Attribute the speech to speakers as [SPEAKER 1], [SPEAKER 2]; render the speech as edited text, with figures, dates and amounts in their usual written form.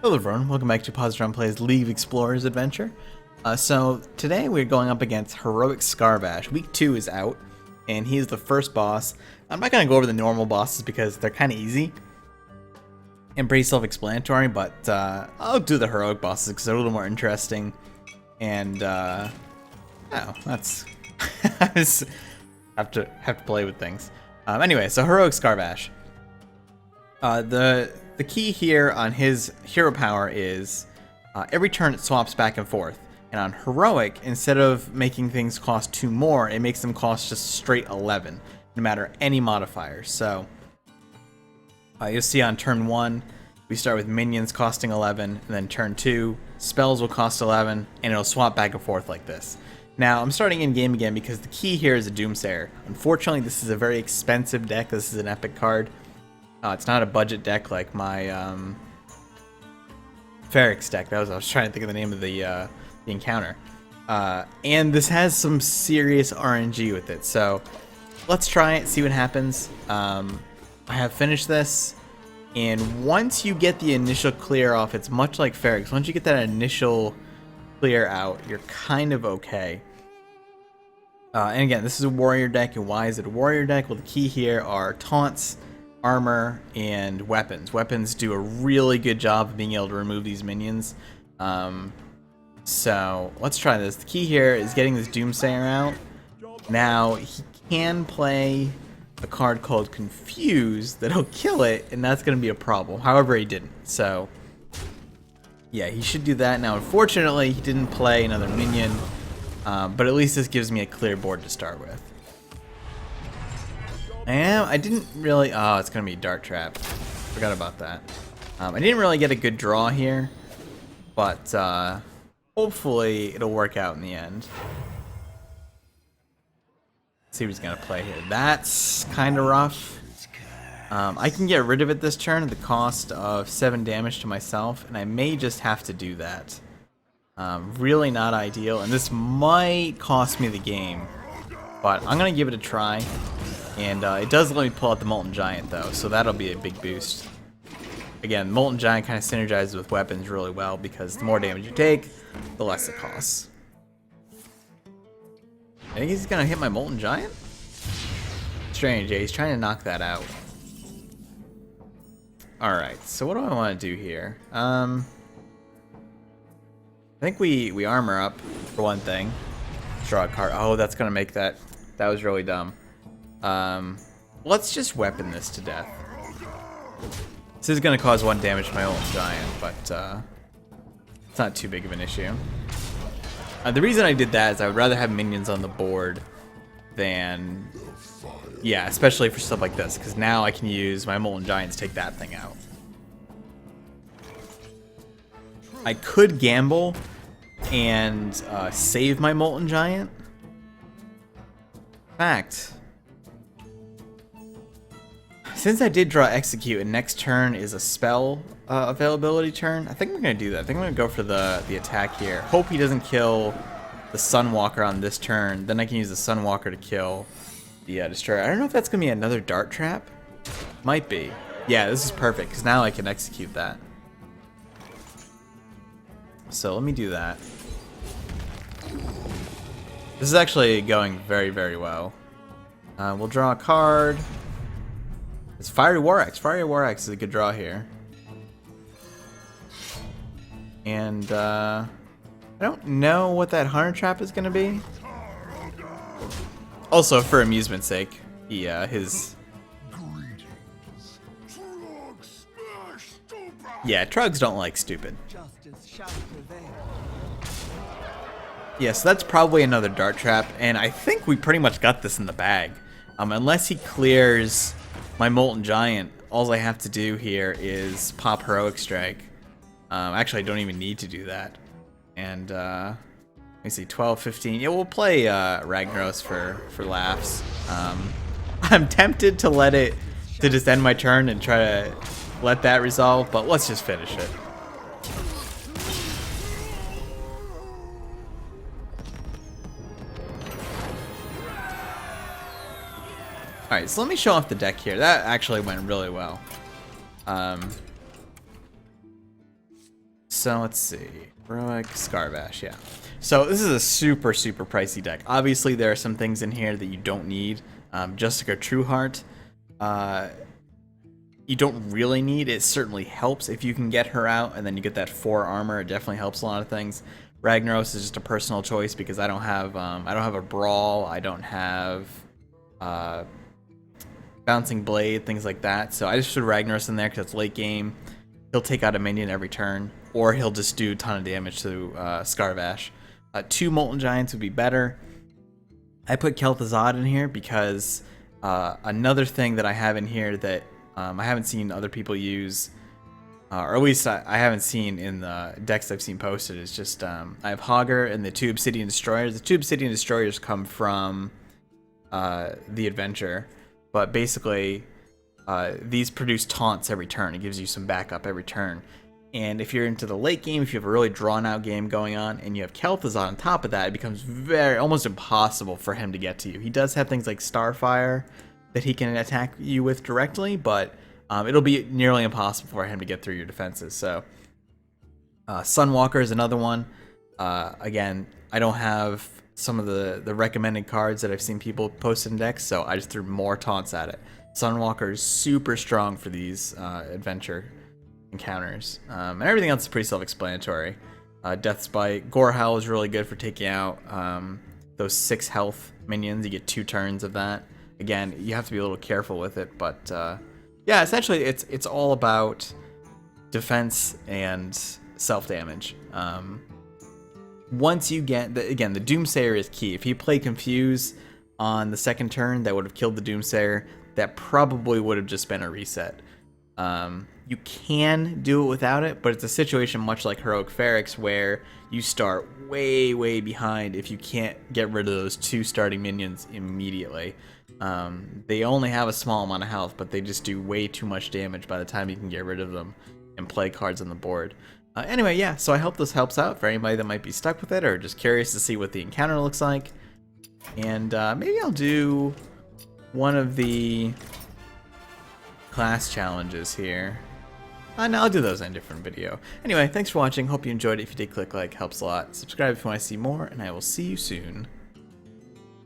[SPEAKER 1] Hello everyone, welcome back to Positron Plays League of Explorers Adventure. So today we're going up against Heroic Scarvash. Week 2 is out, and he is the first boss. I'm not going to go over the normal bosses because they're kind of easy and pretty self-explanatory, but I'll do the heroic bosses because they're a little more interesting. And oh, that's I just have to play with things. Anyway, so Heroic Scarvash. The key here on his hero power is every turn it swaps back and forth. And on Heroic, instead of making things cost 2 more, it makes them cost just straight 11, no matter any modifiers. So you'll see on turn 1, we start with minions costing 11, and then turn 2, spells will cost 11, and it'll swap back and forth like this. Now, I'm starting in game again because the key here is a Doomsayer. Unfortunately, this is a very expensive deck. This is an epic card. It's not a budget deck like my Ferrix deck. I was trying to think of the name of the encounter. And this has some serious RNG with it. So let's try it, see what happens. I have finished this. And once you get the initial clear off, it's much like Ferrix. Once you get that initial clear out, you're kind of okay. And again, this is a warrior deck. And why is it a warrior deck? Well, the key here are taunts, armor, and weapons. Weapons do a really good job of being able to remove these minions. So let's try this. The key here is getting this Doomsayer out. Now he can play a card called Confuse that'll kill it, and that's going to be a problem. However, he didn't. So yeah, he should do that. Now unfortunately, he didn't play another minion, but at least this gives me a clear board to start with. And I didn't really... Oh, it's going to be Dart Trap. Forgot about that. I didn't really get a good draw here, but hopefully it'll work out in the end. Let's see what he's going to play here. That's kind of rough. I can get rid of it this turn at the cost of 7 damage to myself, and I may just have to do that. Really not ideal, and this might cost me the game, but I'm going to give it a try. And it does let me pull out the Molten Giant, though, so that'll be a big boost. Again, Molten Giant kind of synergizes with weapons really well, because the more damage you take, the less it costs. I think he's going to hit my Molten Giant? Strange, yeah, he's trying to knock that out. Alright, so what do I want to do here? I think we armor up, for one thing. Draw a card. Oh, that's going to make that... That was really dumb. Let's just weapon this to death. This is going to cause 1 damage to my old giant, but it's not too big of an issue. The reason I did that is I would rather have minions on the board than... Yeah, especially for stuff like this, because now I can use my Molten Giant to take that thing out. I could gamble and save my Molten Giant. In fact... Since I did draw Execute and next turn is a spell availability turn, I think we're going to do that. I think I'm going to go for the attack here. Hope he doesn't kill the Sunwalker on this turn. Then I can use the Sunwalker to kill the Destroyer. I don't know if that's going to be another Dart Trap. Might be. Yeah, this is perfect because now I can execute that. So let me do that. This is actually going very, very well. We'll draw a card. It's Fiery War Axe. Fiery War Axe is a good draw here. And I don't know what that Hunter Trap is going to be. Also, for amusement's sake, his... Yeah, Trugs don't like stupid. Yeah, so that's probably another Dart Trap, and I think we pretty much got this in the bag. Unless he clears... my Molten Giant, all I have to do here is pop Heroic Strike. Actually, I don't even need to do that. And, let me see, 12, 15. Yeah, we'll play Ragnaros for laughs. I'm tempted to just end my turn and try to let that resolve, but let's just finish it. Alright, so let me show off the deck here. That actually went really well. So let's see. Heroic Scarvash, yeah. So this is a super, super pricey deck. Obviously, there are some things in here that you don't need. Jessica Trueheart, you don't really need. It certainly helps if you can get her out, and then you get that 4 armor. It definitely helps a lot of things. Ragnaros is just a personal choice because I don't have a brawl. I don't have bouncing blade, things like that. So I just put Ragnaros in there because it's late game. He'll take out a minion every turn, or he'll just do a ton of damage to Scarvash. 2 Molten Giants would be better. I put Kel'Thuzad in here because another thing that I have in here that I haven't seen other people use, or at least I haven't seen in the decks I've seen posted, is just I have Hogger and the 2 Obsidian Destroyers. The 2 Obsidian Destroyers come from the adventure, but basically these produce taunts every turn. It gives you some backup every turn. And if you're into the late game, if you have a really drawn out game going on, and you have Kel'Thuzad on top of that, it becomes almost impossible for him to get to you. He does have things like Starfire that he can attack you with directly, but it'll be nearly impossible for him to get through your defenses. So Sunwalker is another one. Again, I don't have some of the recommended cards that I've seen people post in decks, so I just threw more taunts at it. Sunwalker is super strong for these adventure encounters, and everything else is pretty self-explanatory. Death Spite, Gorehowl is really good for taking out those 6 health minions. You get 2 turns of that. Again, you have to be a little careful with it, but yeah, essentially it's all about defense and self-damage. Once you get the Doomsayer is key. If you play Confuse on the 2nd turn, that would have killed the Doomsayer. That probably would have just been a reset. You can do it without it, but it's a situation much like Heroic Ferrex where you start way, way behind if you can't get rid of those 2 starting minions immediately. They only have a small amount of health, but they just do way too much damage by the time you can get rid of them and play cards on the board. Anyway, yeah, so I hope this helps out for anybody that might be stuck with it or just curious to see what the encounter looks like. And maybe I'll do one of the class challenges here. No, I'll do those in a different video. Anyway, thanks for watching. Hope you enjoyed it. If you did, click like. Helps a lot. Subscribe if you want to see more, and I will see you soon.